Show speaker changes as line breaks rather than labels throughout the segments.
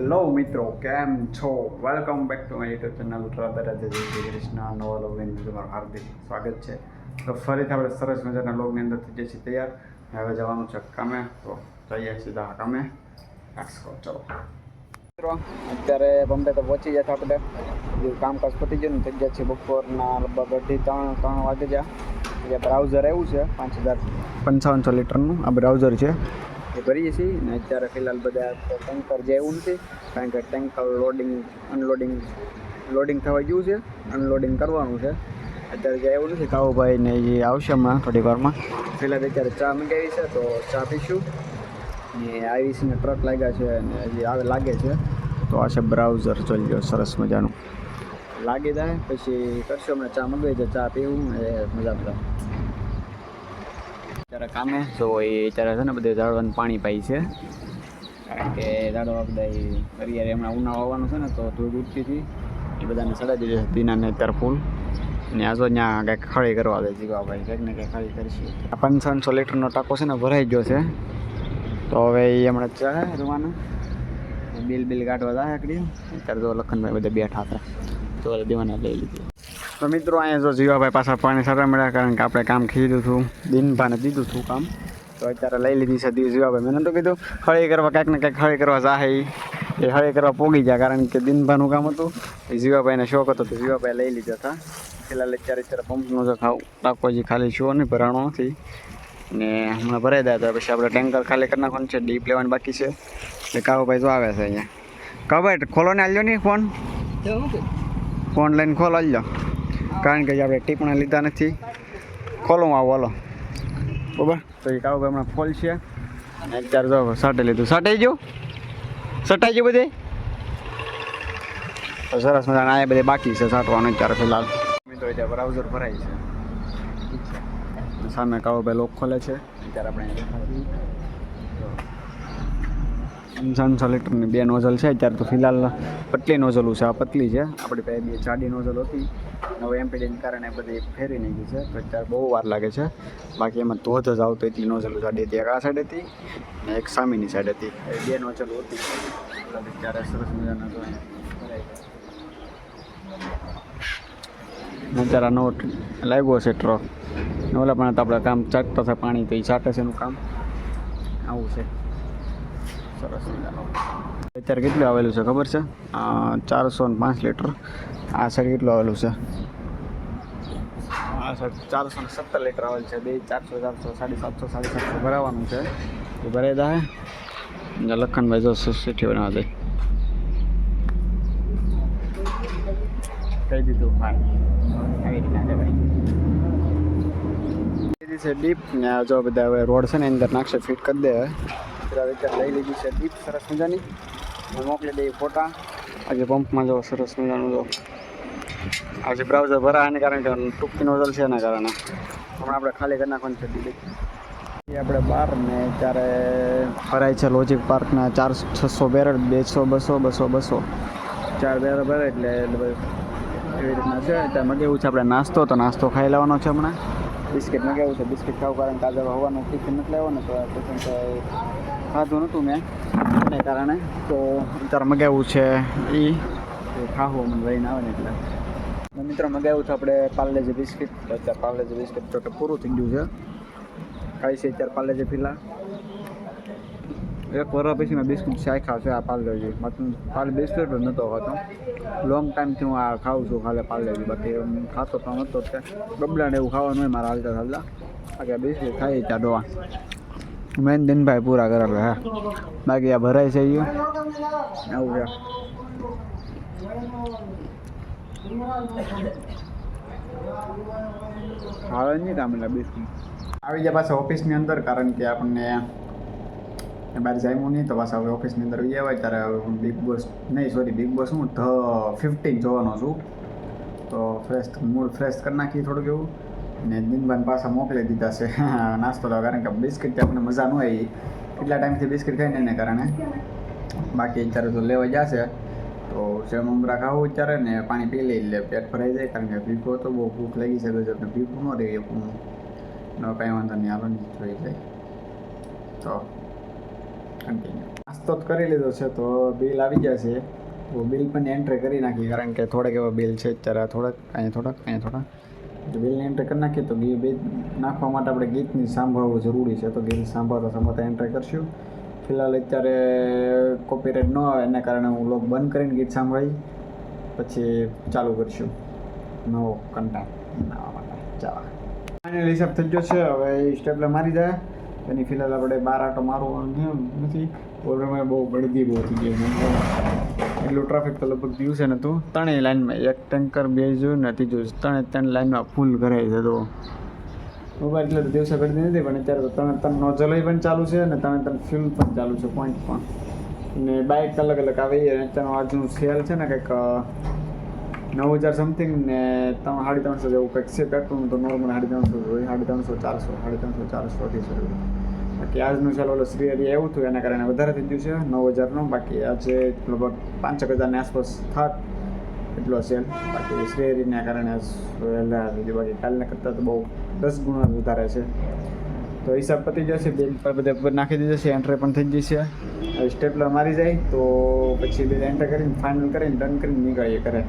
Hello મિત્રો, કેમ છો? Welcome back to my YouTube channel Radhe જય શ્રી કૃષ્ણ. નવા લોગની અંદર તમારું હાર્દિક સ્વાગત છે. તો ફરીથી આપણે સરસ મજાના લોગની અંદર થઈ જઈએ છીએ તૈયાર. હવે જવાનું છે કામે, તો જઈએ સીધા કામે. ચલો મિત્રો, અત્યારે બોમ્બે તો પહોંચી ગયા હતા આપણે. કામકાજ પતી ગયું ને થઈ ગયા છે બપોરના લગભગ 2:30 વાગે જ્યાં બ્રાઉઝર આવ્યું છે 5,555 લીટરનું આ બ્રાઉઝર છે એ ભરીએ છીએ. ને અત્યારે ફિલહાલ બધા ટેન્કર જે એવું નથી, કારણ કે ટેન્કર લોડિંગ થવા ગયું છે, અનલોડિંગ કરવાનું છે. અત્યારે જે એવું નથી, કાવુભાઈ ને એ આવશે હમણાં થોડી વારમાં. ફિલહાલ અત્યારે ચા મંગાવી છે તો ચા પીશું. ને આઈવીસીને ટ્રક લાગ્યા છે અને હજી આવે લાગે છે. તો આ છે બ્રાઉઝર, જોઈ લો સરસ મજાનું લાગી જાય પછી કરશું. હમણાં ચા મંગાવી છે, ચા પીવું એ મજા. અત્યારે કામે જો એ અત્યારે છે ને બધે ઝાડવાનું પાણી પાઈ છે, કારણ કે ઝાડવા બધા હરિયારે હમણાં ઉનાળો આવવાનું છે ને તો ધૂળ ઉઠતી હતી એ બધાને સડાઈ દીધી છે દીનાને અત્યારે ફૂલ. ને આ જો ત્યાં કંઈક ખળી કરવા દે જીવાભાઈ, કંઈક ને કંઈક ખળી કરશે. આ 500 લીટરનો ટાંકો છે ને ભરાઈ ગયો છે, તો હવે એ હમણાં ચાહે રવાનું બિલ કાઢવા જાય આકડી. અત્યારે જો લખનભાઈ બધા બેઠા હતા તો દીવાને લઈ લીધી. તો મિત્રો અહીંયા જો જીવાભાઈ પાછા પાણી સારા મળ્યા, કારણ કે આપણે કામ કીધું હતું, દિનભાને દીધું હતું કામ, તો અત્યારે લઈ લીધી છે જીવાભાઈ. મેં તો કીધું હળી કરવા કાંઈક ને કાંઈક હળી કરવા જાહે, એ હળી કરવા પોગી ગયા, કારણ કે દિનભાનું કામ હતું એ જીવાભાઈને શોખ હતો તો જીવાભાઈ લઈ લીધા હતા. ફિલહાલ અત્યારે પંપનો જો ટાંકો હજી ખાલી શો નહીં, ભરાણો નથી ને હમણાં ભરાઈ દે તો પછી આપણે ટેન્કર ખાલી કરી નાખવાનું છે, ડીપ લેવાનું બાકી છે. એટલે કાવુભાઈ જો આવે છે અહીંયા. કાવુભાઈ ખોલો ને આલ્યો નહીં ફોન લઈને ખોલો આલ્યો, કારણ કે આપણે ટીપણા લીધા નથી. ખોલો આવો હાલો બરાબર. તો એ કાળુભાઈ હમણાં ફોલ છે અને અત્યારે જો સાટે લીધું. સટાઈ ગયું બધે તો સરસ મજાના આ બધે બાકી છે સાટવાનું અત્યારે ફિલહાલ. મિત્રો અત્યારે બ્રાઉઝર ભરાય છે, સામે કાળુભાઈ લોક ખોલે છે. અત્યારે આપણે 500 લીટરની 2 નોઝલ છે અત્યારે. તો ફિલહાલ પતલી નોઝલું છે, આ પતલી છે. આપણી પાસે 2 જાડી નોઝલ હતી, હવે એમપીડીને કારણે બધી ફેરી નાખી છે, તો અત્યારે બહુ વાર લાગે છે. બાકી એમાં ધોધ જ આવતો એટલી નોઝલ જાડી હતી. એક આ સાઈડ હતી ને એક સામેની સાઈડ હતી, એ 2 નોઝલ હતી. અત્યારે સરસ મજાના તો અત્યારે નવો લાગ્યો છે ટ્રક ને ઓલા પણ આપણે કામ ચાટતા થાય પાણી, તો એ ચાટે છે એનું કામ આવું છે. સરસ મજાનું અત્યારે કેટલું આવેલું છે ખબર છે? 405 લીટર. આ સાઈડ કેટલું આવેલું છે? આ સાઈડ 417 લીટર આવેલું છે. 400 750 750 ભરાવાનું છે, એ ભરાઈ જાય. લખનભાઈ જો સીઠી બનાવવા દે કહી દીધું. આવી રીતના છે ડીપ ને જો બધા હવે રોડ છે ને અંદર નાખશે, ફિટ કરી દે. અત્યારે લઈ લીધી છે ડીપ સરસ મજાની, મોકલી દઈએ ફોટા. આજે પંપમાં જો સરસ મજાનું જો આજે બ્રાઉઝર ભરાવાને કારણે કે ટૂંકી નોઝલ છે એના કારણે હમણાં આપણે ખાલી કરી નાખવાનું છે ડીપ. એ આપણે 12 ને ત્યારે ભરાય છે લોજિક પાર્કના 400-600 બેરલ, 200 200 200 4 બેરલ ભરે એટલે એવી રીતના છે. ત્યાં મગેવું છે આપણે નાસ્તો, તો નાસ્તો ખાઈ લેવાનો છે હમણાં. બિસ્કિટ મગાવ્યું છે, બિસ્કિટ ખાવું, કારણ કે આજે હવાનું ટિફિન નથી લેવો ને તો ટિફિન તો ખાધું નહોતું મેં એને કારણે, તો અત્યારે મગાવ્યું છે એ ખાવું મને લઈને આવે ને એટલે. મિત્રો મગાવ્યું છે આપણે પાર્લેજી બિસ્કિટ. અત્યારે પાર્લેજી બિસ્કિટ તો પૂરું થઈ ગયું છે, ખાઈ છે અત્યારે પાર્લેજી. ફિલહાલ 1 વર્ષ પછી મેં બિસ્કિટ શાખ્યા છે આ પાર્લેજી. પાર્લે બિસ્કિટ જ નહોતો ખાતો, લોંગ ટાઈમથી હું આ ખાઉં છું ખાલે પાર્લેજી. બાકી ખાતો તો નહોતો જ, બબલાને એવું ખાવાનું હોય મારા હાલતા બાકી બિસ્કિટ ખાઈ ત્યાં દવા મેન દિનભાઈ પૂરા કરેલો હે. બાકી આ ભરાય છે એ આવું છે. આવે નહીં કામ એટલે બિસ્કિટ આવી ગયા પાછા ઓફિસની અંદર, કારણ કે આપણને બહાર જામ્યું નહીં તો પાછા હવે ઓફિસની અંદર ગયા હોય. ત્યારે બિગ બોસ બિગ બોસ હું ધ 15 જોવાનો છું, તો મૂડ ફ્રેશ કરી નાખીએ થોડુંક એવું. ને દિનભાઈ પાછા મોકલી દીધા છે નાસ્તો તો, કારણ કે બિસ્કિટ આપણને મજા ન હોય કેટલા ટાઈમથી બિસ્કિટ ખાઈને એને કારણે. બાકી અત્યારે તો લેવા જશે તો સેવ મમરા ખાવું અત્યારે ને પાણી પી લઈ એટલે પેટ ભરાઈ જાય, કારણ કે ભીખો તો બહુ ભૂખ લાગી શકે છે. આપણે ભીખું ન રહી શકું કાંઈ વાંધો નહીં, હાલો જોઈ જાય તો કન્ટિન્યુ. નાસ્તો જ કરી લીધો છે તો બિલ આવી જશે. તો બિલ પણ એન્ટ્રી કરી નાખી કારણ કે થોડાક એવા બિલ છે અત્યારે અહીંયા થોડાક તો બિલની એન્ટ્રી કરી નાખીએ તો બિલ નાખવા માટે આપણે ગીતની સાંભળવું જરૂરી છે. તો ગીત સાંભળતા એન્ટ્રી કરશું. ફિલહાલ અત્યારે કોપીરાઇટ ન આવે એના કારણે હું લોક બંધ કરીને ગીત સાંભળી પછી ચાલુ કરશું નવો કન્ટેન્ટ બનાવવા માટે. ચાલો ફાઇનલ હિસાબ થઈ ગયો છે. હવે એ સ્ટેપલે મારી જાય એની ફિલહાલ આપણે 12 આટો મારવાનો નથી. ઓલરેડી બહુ ગળદી બહુ થઈ ગઈ. એટલું ટ્રાફિક તો લગભગ દિવસે નહોતું. ત્રણેય લાઇનમાં એક ટેન્કર બે જોયું ને ત્રીજું ત્રણ લાઇનમાં ફૂલ ભરાય છે. તો મોબાઈલ એટલે તો દિવસે ગળદી નથી પણ અત્યારે તો ત્રણ નોઝલ પણ ચાલુ છે અને ત્રણ ફ્યુલ પણ ચાલુ છે પોઈન્ટ પણ. ને બાઇક અલગ અલગ આવે એ અત્યારનું આજનું સેલ છે ને કંઈક 9,000 સમથિંગ ને 350 જેવું કંઈક છે. પેટ્રોલનું તો નોર્મલ 350 હોય, 350, 400, 350, 400, 250. બાકી આજનું ચાલો ઓલો શ્રી હરિ આવ્યું હતું એના કારણે વધારે થઈ ગયું છે 9,000નું. બાકી આજે લગભગ 5,000ની આસપાસ થાત એટલો સેલ. બાકી શ્રી હરિના કારણે વહેલા થઈ ગયું. બાકી કાલના કરતાં તો બહુ 10 ગુણા વધારે છે. તો હિસાબ પતી જશે. બિલ પર બધે નાખી દીધો છે. એન્ટ્રી પણ થઈ જશે. હવે સ્ટેપલર મારી જાય તો પછી બિલ એન્ટર કરીને ફાઇનલ કરીને ડન કરીને નીકળીએ ઘરે.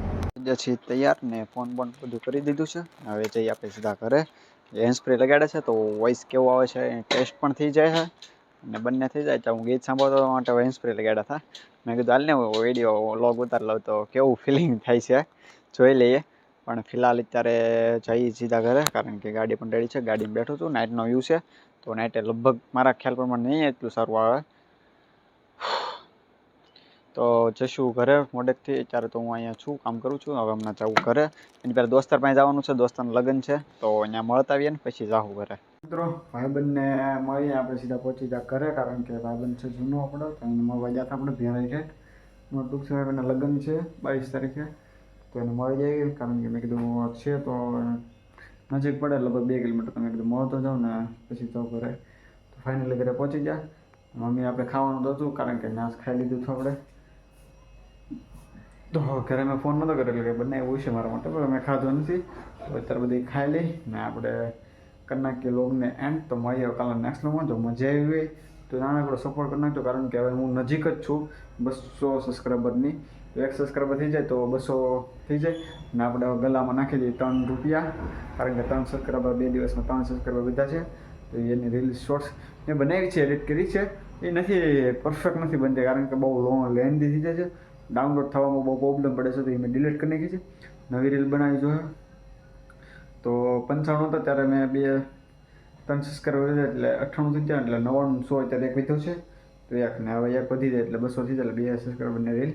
છીએ તૈયાર ને ફોન બોન બધું કરી દીધું છે. હવે જઈએ આપણે સીધા ઘરે. હેન્ડ સ્પ્રે લગાડે છે તો વોઇસ કેવો આવે છે ટેસ્ટ પણ થઈ જાય છે અને બંને થઈ જાય. તો હું ગીત સાંભળતો માટે હેન્ડ સ્પ્રે લગાડ્યા હતા. મેં કીધું હાલ ને વિડીયો વ્લોગ ઉતારી લઉં તો કેવું ફિલિંગ થાય છે જોઈ લઈએ. પણ ફિલહાલ અત્યારે જઈએ સીધા ઘરે કારણ કે ગાડી પણ રેડી છે. ગાડીમાં બેઠો છું. નાઇટનો વ્યૂ છે તો નાઇટે લગભગ મારા ખ્યાલ પ્રમાણે નહીં એટલું સારું આવે. તો જઈશું ઘરે મોડેકથી. અત્યારે તો હું અહીંયા છું, કામ કરું છું. હવે હમણાં જવું ઘરે. એની પહેલાં દોસ્તાર પાસે જવાનું છે. દોસ્તારનું લગ્ન છે તો અહીંયા મળતા આવીએ ને પછી જાઉં ઘરે. મિત્રો ભાઈબંધને મળીએ આપણે સીધા પહોંચી જાય ઘરે કારણ કે ભાઈબંધ છે જૂનો આપણો. તો એને મળવા ગયા હતા આપણે ભેરાઈ છે. ટૂંક સમયના લગ્ન છે 22 તારીખે. તો એને મળી જાય કારણ કે મેં કીધું છે તો નજીક પડે લગભગ 2 કિલોમીટર. તમે કીધું મળતો જાઉં ને પછી જાઉં ઘરે. તો ફાઇનલી ઘરે પહોંચી ગયા. મમ્મી આપણે ખાવાનું તો હતું કારણ કે નાશ ખાઈ લીધું હતું આપણે. તો ઘરે મેં ફોન નહોતો કર્યો એટલે કે બનાવ્યું છે મારા માટે પણ મેં ખાધું નથી. તો અત્યારે બધી ખાઈ લઈ ને આપણે કરી નાખીએ લોગને એન્ડ. તો મળીએ કાલે નેક્સ્ટ લોગમાં. જો મજા આવી હોય તો નાનકડો સપોર્ટ કરી નાખજો કારણ કે હવે હું નજીક જ છું 200 સબસ્ક્રાઈબરની. 1 સબસ્ક્રાઈબર થઈ જાય તો 200 થઈ જાય ને આપણે ગલામાં નાખી દઈએ ₹3 કારણ કે 3 સબસ્ક્રાઈબર 2 દિવસમાં 3 સબસ્ક્રાઈબર વધ્યા છે. તો એની રીલ્સ શોર્ટ્સ મેં બનાવી છે, એડિટ કરી છે. એ નથી પરફેક્ટ નથી બનતી કારણ કે બહુ લેન્ધી થઈ જાય છે. ડાઉનલોડ થવામાં બહુ પ્રોબ્લેમ પડે છે તો એ મેં ડિલીટ કરી નાખી છે. નવી રીલ બનાવી જોઈએ. તો 95 હતા ત્યારે મેં 3 સબસ્ક્રાઈબર વધ્યા એટલે 98 થઈ જાય એટલે 99, 100 અત્યારે એક વધ્યો છે. તો એક ને હવે એક વધી જાય એટલે 200 થઈ જાય એટલે 2 સબસ્ક્રાઈબરની રીલ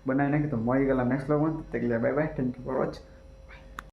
બનાવી નાખી. તો મળી ગયેલા નેક્સ્ટ વ્લોગમાં. એટલે bye bye. Thank you for watch.